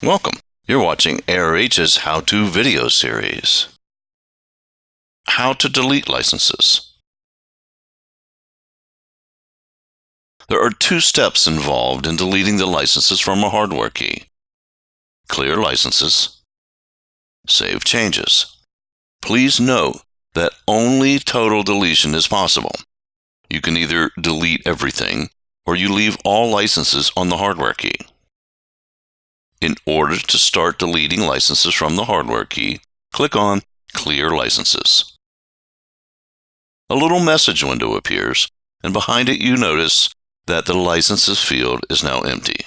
Welcome. You're watching ARH's How-To video series. How to delete licenses. There are two steps involved in deleting the licenses from a hardware key. Clear licenses. Save changes. Please note that only total deletion is possible. You can either delete everything or you leave all licenses on the hardware key. In order to start deleting licenses from the hardware key, click on Clear Licenses. A little message window appears, and behind it you notice that the Licenses field is now empty.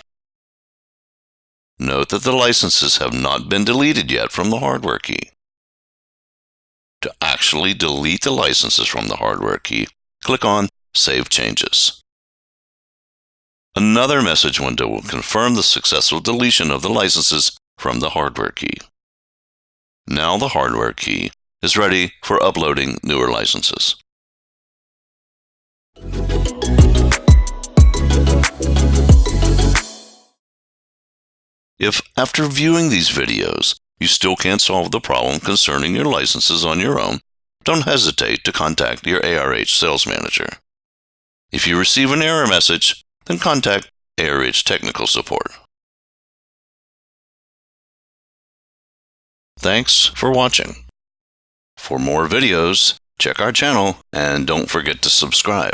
Note that the licenses have not been deleted yet from the hardware key. To actually delete the licenses from the hardware key, click on Save Changes. Another message window will confirm the successful deletion of the licenses from the hardware key. Now the hardware key is ready for uploading newer licenses. If after viewing these videos you still can't solve the problem concerning your licenses on your own, don't hesitate to contact your ARH sales manager. If you receive an error message, then contact ARH Technical Support. Thanks for watching. For more videos, check our channel and don't forget to subscribe.